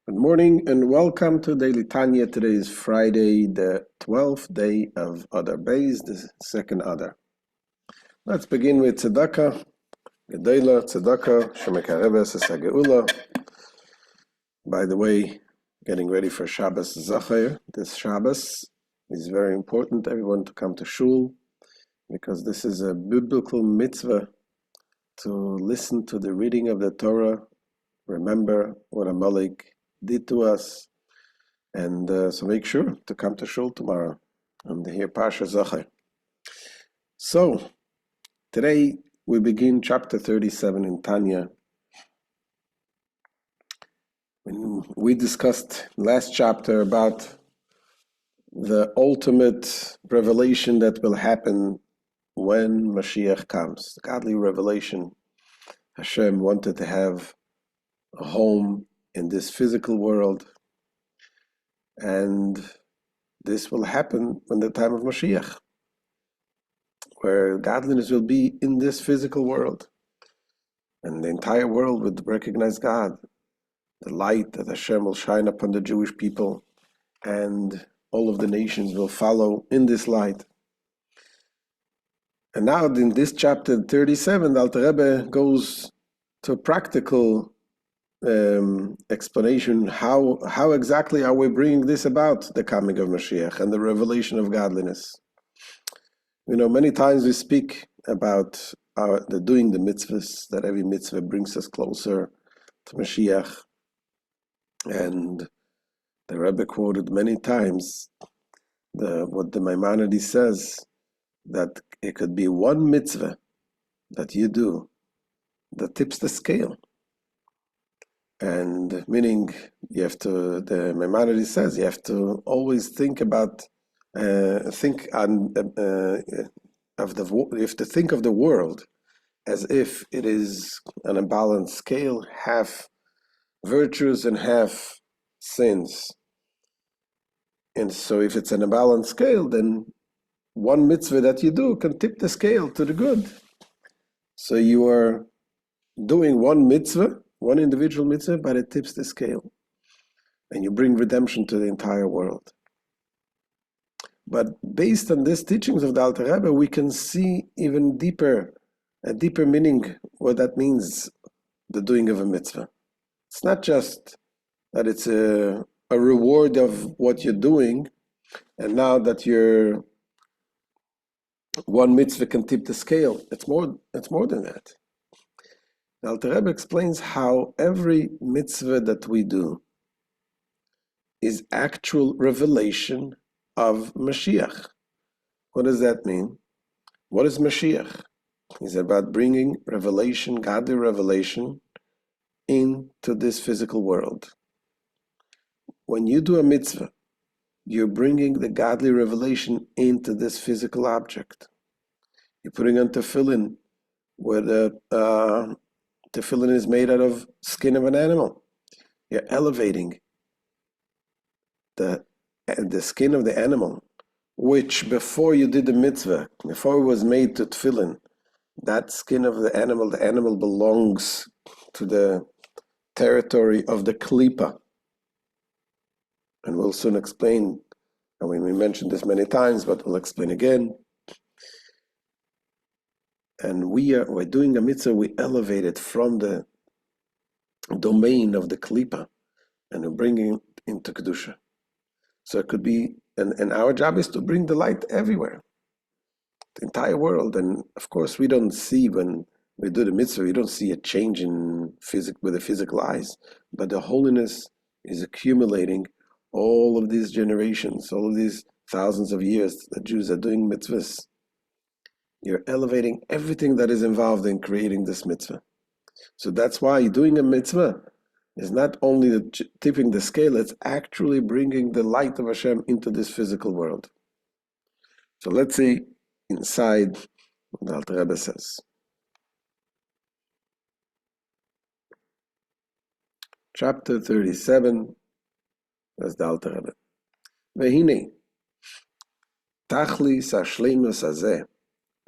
Good morning and welcome to Daily Tanya. Today is Friday, the 12th day of Adar Bays, the second Adar. Let's begin with Tzedakah. Gedela, Tzedakah, Shemekareves, Esageula. By the way, getting ready for Shabbos Zacher. This Shabbos is very important, everyone to come to Shul, because this is a biblical mitzvah to listen to the reading of the Torah, remember what a Malik did to us, and so make sure to come to Shul tomorrow and hear Parsha Zacher. So today we begin chapter 37 in Tanya. We discussed last chapter about the ultimate revelation that will happen when Moshiach comes. The godly revelation. Hashem wanted to have a home in this physical world, and this will happen when the time of Moshiach, where godliness will be in this physical world, and the entire world would recognize God. The light that Hashem will shine upon the Jewish people, and all of the nations will follow in this light. And now in this chapter 37, the Alter Rebbe goes to a practical explanation. How exactly are we bringing this about, the coming of Moshiach and the revelation of godliness? Many times we speak about doing the mitzvahs, that every mitzvah brings us closer to Moshiach. And the Rebbe quoted many times what the Maimonides says, that it could be one mitzvah that you do that tips the scale. And meaning you have to, the Maimonides says, you have to always think about, you have to think of the world as if it is on a balanced scale, half virtues and half sins. And so if it's on a balanced scale, then one mitzvah that you do can tip the scale to the good. So you are doing one mitzvah, one individual mitzvah, but it tips the scale. And you bring redemption to the entire world. But based on these teachings of the Alter Rebbe, we can see even deeper, a deeper meaning, what that means, the doing of a mitzvah. It's not just that it's a reward of what you're doing, and now that you're one mitzvah can tip the scale. It's more than that. The Alter Rebbe explains how every mitzvah that we do is actual revelation of Moshiach. What does that mean? What is Moshiach? It's about bringing revelation, godly revelation, into this physical world. When you do a mitzvah, you're bringing the godly revelation into this physical object. You're putting on tefillin, where the tefillin is made out of skin of an animal. You're elevating the skin of the animal, which before you did the mitzvah, before it was made to tefillin, that skin of the animal belongs to the territory of the klipa. And we'll soon explain, we mentioned this many times, but we'll explain again. And we're doing a mitzvah, we elevate it from the domain of the klipa, and we're bringing it into kedusha. So it could be, and our job is to bring the light everywhere, the entire world. And of course, we don't see, when we do the mitzvah, we don't see a change in with the physical eyes, but the holiness is accumulating all of these generations, all of these thousands of years that Jews are doing mitzvahs. You're elevating everything that is involved in creating this mitzvah. So that's why doing a mitzvah is not only tipping the scale, it's actually bringing the light of Hashem into this physical world. So let's see inside what the Alter Rebbe says. Chapter 37, that's the Alter Rebbe. Vehine, tachlis hashleimus hazeh,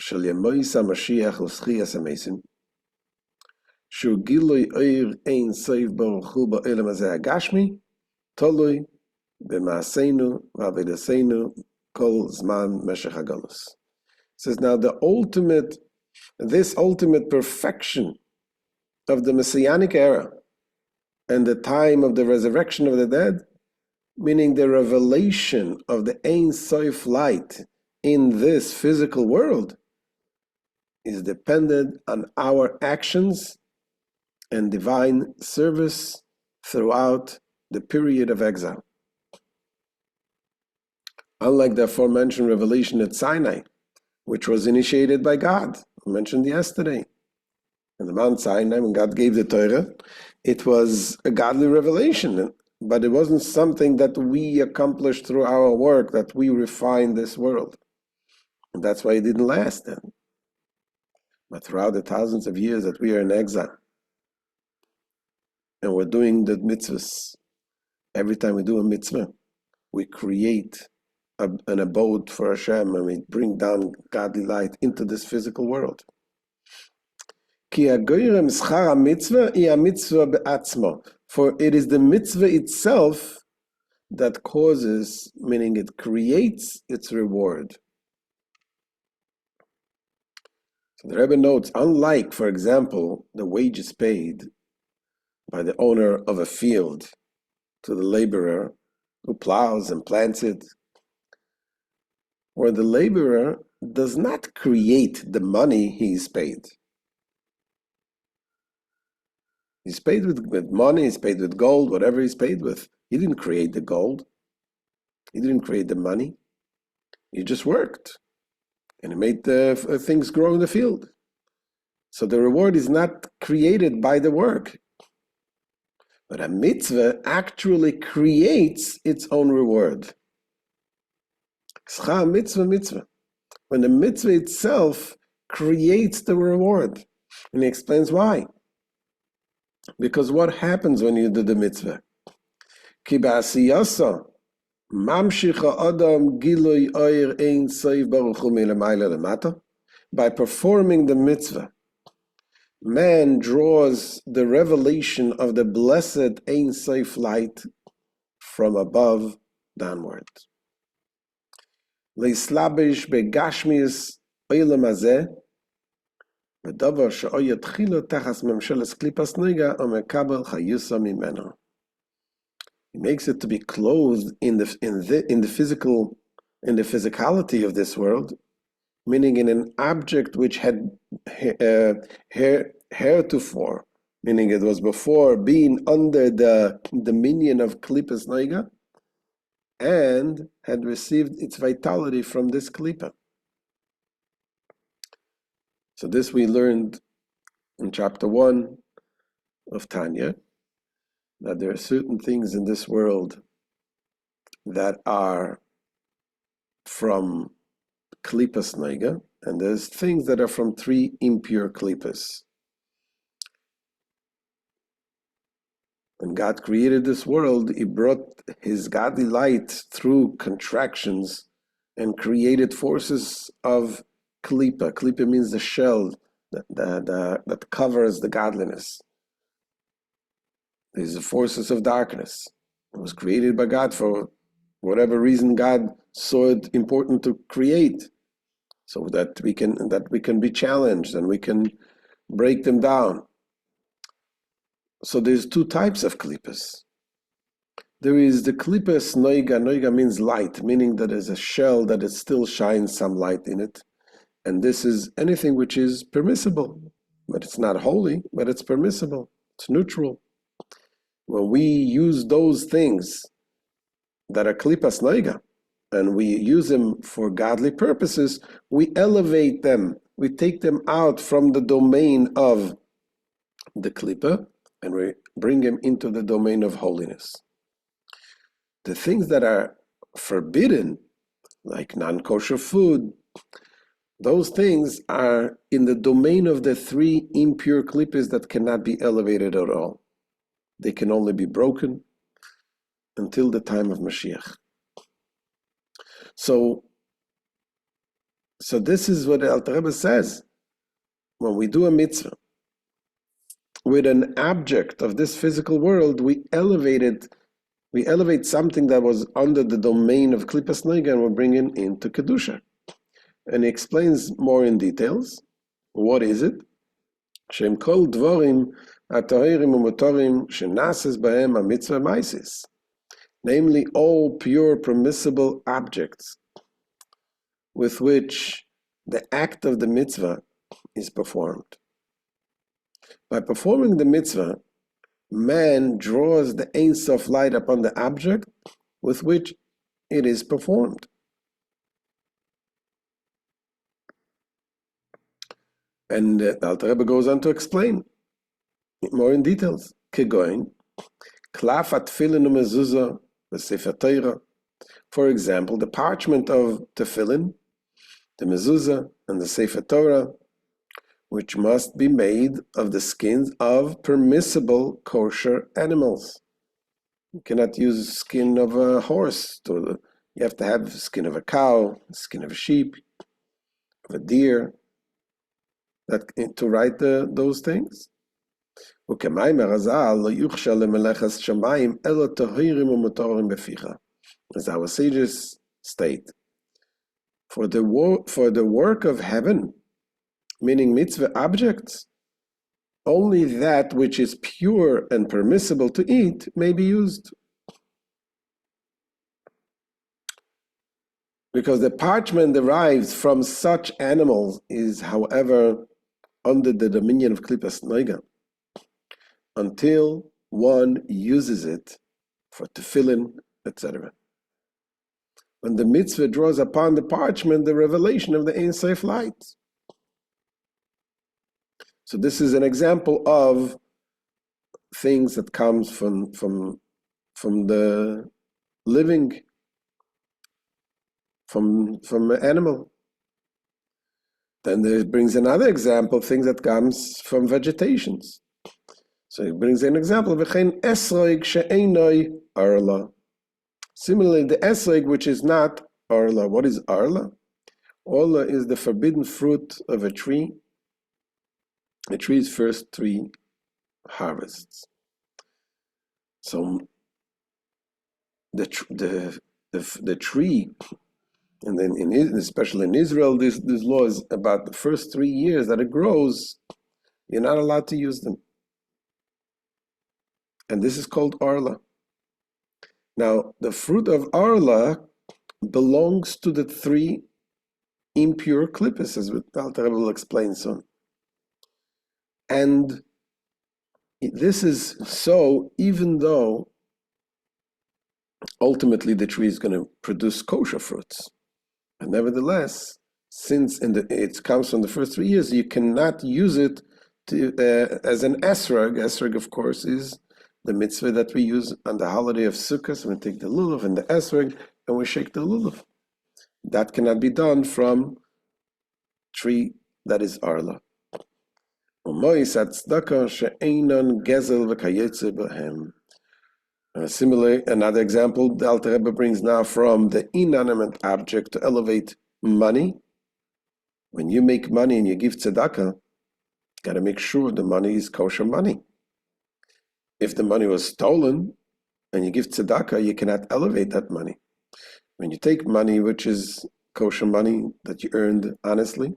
של ימויס המשיח וזכיית המתים, שהוא גילוי אור אין סוף ברוך הוא בעולם הזה הגשמי, tolui b'maaseinu v'avedaseinu kol zman meshech hagalus. It says now this ultimate perfection of the Messianic era and the time of the resurrection of the dead, meaning the revelation of the Ein Sof light in this physical world, is dependent on our actions and divine service throughout the period of exile. Unlike the aforementioned revelation at Sinai, which was initiated by God, I mentioned yesterday, in the Mount Sinai, when God gave the Torah, it was a godly revelation, but it wasn't something that we accomplished through our work, that we refined this world. And that's why it didn't last then. But throughout the thousands of years that we are in exile, and we're doing the mitzvahs, every time we do a mitzvah, we create an abode for Hashem, and we bring down godly light into this physical world. For it is the mitzvah itself that causes, meaning it creates its reward. So the Rebbe notes, unlike, for example, the wages paid by the owner of a field to the laborer who plows and plants it, where the laborer does not create the money he is paid. He's paid with money, he's paid with gold, whatever he's paid with. He didn't create the gold. He didn't create the money. He just worked. And he made the things grow in the field. So the reward is not created by the work. But a mitzvah actually creates its own reward. Mitzvah. When the mitzvah itself creates the reward. And he explains why. Because what happens when you do the mitzvah? Ki ba'asiyasa mamshicha adam gilui oir ein soif baruch hu milamayla lemata. By performing the mitzvah, man draws the revelation of the blessed Ein Sof light from above downward. Leislabish begashmius oilam hazeh v'davar she'oy yatchilu tachas memsheles klipas noiga umekabel chayusa mimeno. He makes it to be clothed in the physicality of this world, meaning in an object which had heretofore, meaning it was before being under the dominion of Klipas Noiga, and had received its vitality from this Klipa. So this we learned in chapter 1 of Tanya, that there are certain things in this world that are from Klipas Noiga, and there's things that are from 3 impure Klipas. When God created this world, He brought His godly light through contractions and created forces of Klipa. Klipa means the shell that covers the godliness. These are forces of darkness. It was created by God for whatever reason God saw it important to create, so that we can be challenged and we can break them down. So there's 2 types of klipas. There is the klipas noiga. Noiga means light, meaning that there's a shell that it still shines some light in it. And this is anything which is permissible, but it's not holy, but it's permissible. It's neutral. When we use those things that are klipas noiga, and we use them for godly purposes, we elevate them. We take them out from the domain of the klipa, and we bring them into the domain of holiness. The things that are forbidden, like non-kosher food, those things are in the domain of the 3 impure klippas that cannot be elevated at all. They can only be broken until the time of Moshiach. So this is what the Alter Rebbe says. When we do a mitzvah with an object of this physical world, we elevate it We elevate something that was under the domain of Klippas Noiga and we bring it into Kedusha. And he explains more in details. What is it? Shem kol dvorim atohirim umotorim shenases bahem ha-mitzvah maisis. Namely, all pure permissible objects with which the act of the mitzvah is performed. By performing the mitzvah, man draws the Ein Sof light upon the object with which it is performed. And the Alter Rebbe goes on to explain more in details. Kegoin, klaf atfilin umezuzah v'sefer Torah. For example, the parchment of tefillin, the mezuzah, and the sefer Torah, which must be made of the skins of permissible kosher animals. You cannot use skin of a horse. You have to have skin of a cow, skin of a sheep, of a deer, to write those things. As our sages state, for the work of heaven, meaning mitzvah objects, only that which is pure and permissible to eat may be used. Because the parchment derived from such animals is, however, under the dominion of Klippas Noiga, until one uses it for tefillin, etc. When the mitzvah draws upon the parchment the revelation of the Ein Sof light. So this is an example of things that comes from the living, from an animal. Then there brings another example, things that comes from vegetations. So he brings an example, v'chein esrog she'einoi arla. Similarly, the esrog which is not arla. What is arla? Arla is the forbidden fruit of a tree. A tree's first 3 harvests. So the tree, and then especially in Israel, this law is about the first 3 years that it grows, you're not allowed to use them. And this is called arla. Now, the fruit of arla belongs to the 3 impure klippas, as Alter Rebbe will explain soon. And this is so even though ultimately the tree is going to produce kosher fruits. And nevertheless, since it comes from the first 3 years, you cannot use it as an esrog. Esrog, of course, is the mitzvah that we use on the holiday of Sukkot. We take the lulav and the esrog and we shake the lulav. That cannot be done from tree that is arla. Similarly, another example the Alter Rebbe brings now from the inanimate object to elevate money. When you make money and you give tzedakah, got to make sure the money is kosher money. If the money was stolen and you give tzedakah, you cannot elevate that money. When you take money which is kosher money that you earned honestly,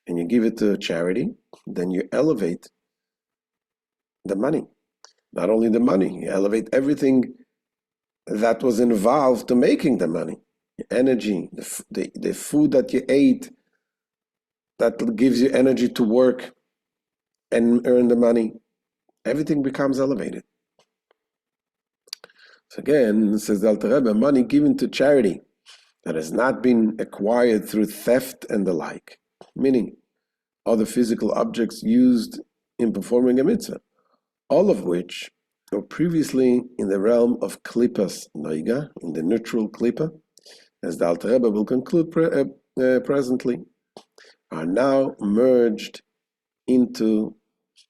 and you give it to charity, then you elevate the money. Not only the money, you elevate everything that was involved to making the money. Your energy, the food that you ate, that gives you energy to work and earn the money. Everything becomes elevated. So again, says the Alter Rebbe, money given to charity that has not been acquired through theft and the like, meaning other physical objects used in performing a mitzvah, all of which were previously in the realm of klippas noiga, in the neutral klippa, as the Alter Rebbe will conclude presently, are now merged into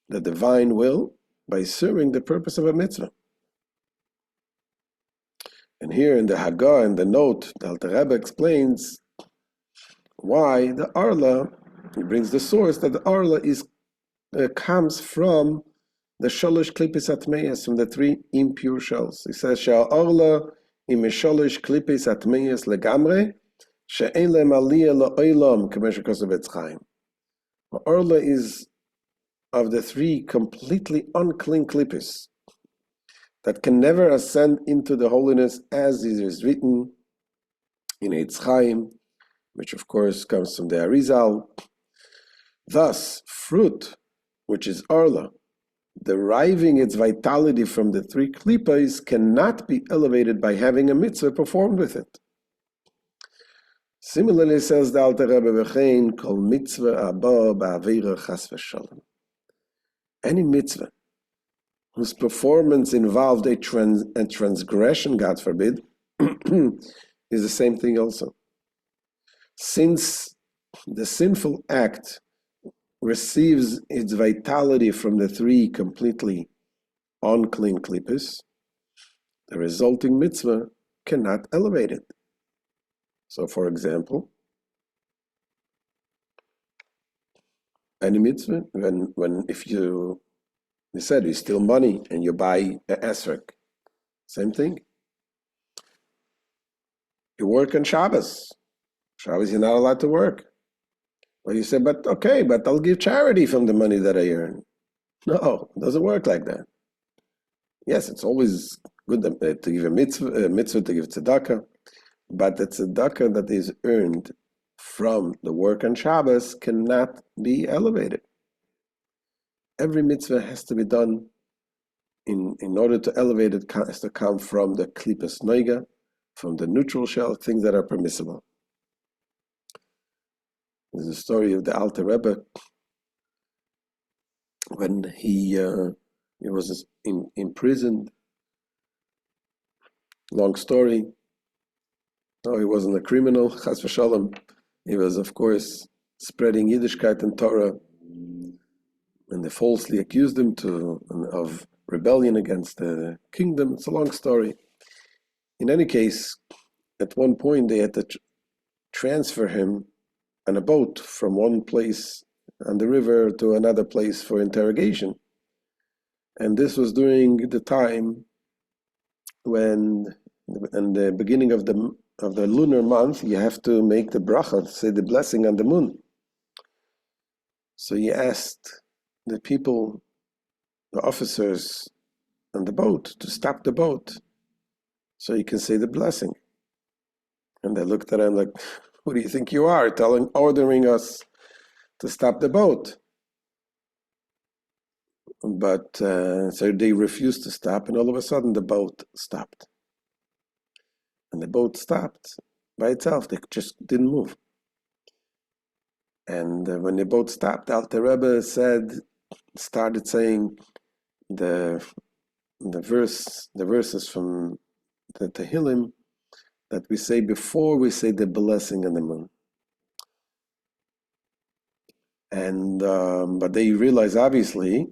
the divine will by serving the purpose of a mitzvah. And here in the Haggah, in the note, the Alter Rebbe explains why the arla, he brings the source that the arla comes from the sholosh klipis atmeyas, from the three impure shells. He says, Sha'orla im sholosh klipis atmeyas legamre, she'en lehem aliyah la'olam, k'mesher kosev Etz Chaim. Orla is of the three completely unclean klipis that can never ascend into the holiness, as it is written in Etz Chaim, which of course comes from the Arizal. Thus, fruit, which is Orla, deriving its vitality from the three klippas, cannot be elevated by having a mitzvah performed with it. Similarly, says the Alter Rebbe, V'chein kol mitzvah abba ba'avera chas v'shalom. Any mitzvah whose performance involved a transgression, God forbid, is the same thing also. Since the sinful act receives its vitality from the three completely unclean klippas, the resulting mitzvah cannot elevate it. So, for example, any mitzvah, if you said you steal money and you buy an esrog, same thing. You work on Shabbos. Shabbos, you're not allowed to work. Well, you say, but I'll give charity from the money that I earn. No, it doesn't work like that. Yes, it's always good to give a mitzvah to give tzedakah, but the tzedakah that is earned from the work on Shabbos cannot be elevated. Every mitzvah has to be done in order to elevate it, has to come from the klipas noiga, from the neutral shell, things that are permissible. There's a story of the Alter Rebbe when he was imprisoned. Long story. No, he wasn't a criminal, chas v'shalom. He was, of course, spreading Yiddishkeit and Torah, and they falsely accused him of rebellion against the kingdom. It's a long story. In any case, at one point they had to transfer him on a boat from one place on the river to another place for interrogation. And this was during the time when, in the beginning of the lunar month, you have to make the bracha, say the blessing on the moon. So he asked the people, the officers on the boat, to stop the boat so he can say the blessing. And they looked at him like, who do you think you are, ordering us to stop the boat? But so they refused to stop, and all of a sudden the boat stopped. And the boat stopped by itself. They just didn't move. And when the boat stopped, Alter Rebbe started saying the verses from the Tehillim that we say before we say the blessing on the moon. And but they realize obviously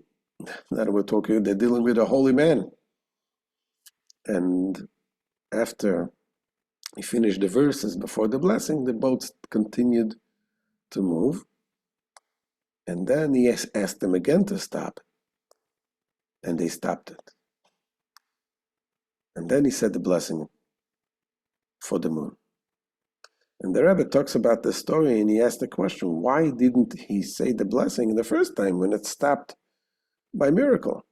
that they're dealing with a holy man. And after he finished the verses before the blessing, the boat continued to move. And then he asked them again to stop. And they stopped it. And then he said the blessing for the moon. And the Rebbe talks about the story, and he asked the question, why didn't he say the blessing the first time when it stopped by miracle?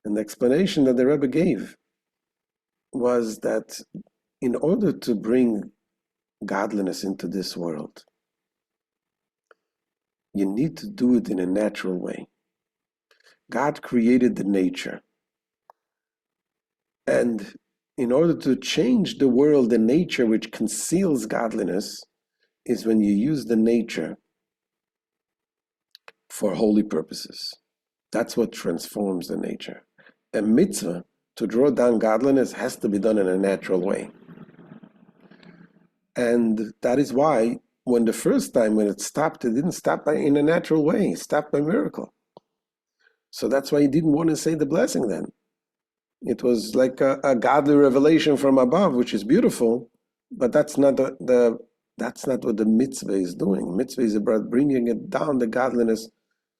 And the explanation that the Rebbe gave was that in order to bring godliness into this world, you need to do it in a natural way. God created the nature. And in order to change the world, the nature which conceals godliness is when you use the nature for holy purposes. That's what transforms the nature. A mitzvah to draw down godliness has to be done in a natural way. And that is why when the first time when it stopped, it didn't stop in a natural way. It stopped by miracle. So that's why he didn't want to say the blessing then. It was like a godly revelation from above, which is beautiful, but that's not that's not what the mitzvah is doing. Mitzvah is about bringing it down, the godliness,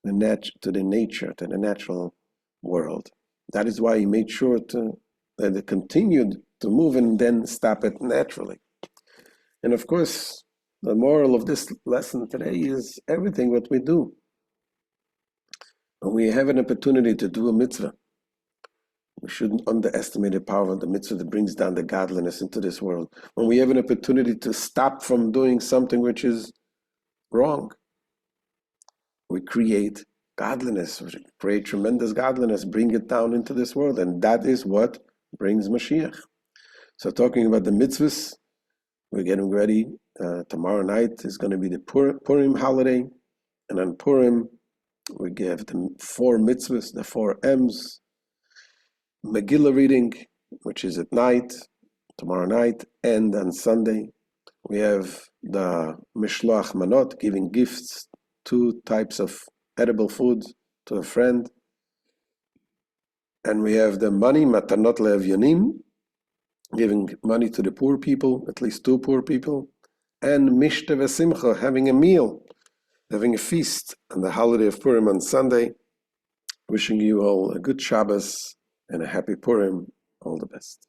to the nature, to the natural world. That is why he made sure that it continued to move and then stop it naturally. And of course, the moral of this lesson today is everything what we do. When we have an opportunity to do a mitzvah, we shouldn't underestimate the power of the mitzvah that brings down the godliness into this world. When we have an opportunity to stop from doing something which is wrong, we create godliness, we create tremendous godliness, bring it down into this world, and that is what brings Moshiach. So talking about the mitzvahs, we're getting ready. Tomorrow night is going to be the Purim holiday, and on Purim we give the 4 mitzvahs, the 4 M's, Megillah reading, which is at night, tomorrow night, and on Sunday we have the Mishloach Manot, giving gifts, 2 types of edible foods to a friend, and we have the money Matanot LeEvyonim, giving money to the poor people, at least 2 poor people, and Mishta V'Simcha, having a meal, having a feast on the holiday of Purim on Sunday. Wishing you all a good Shabbos and a happy Purim. All the best.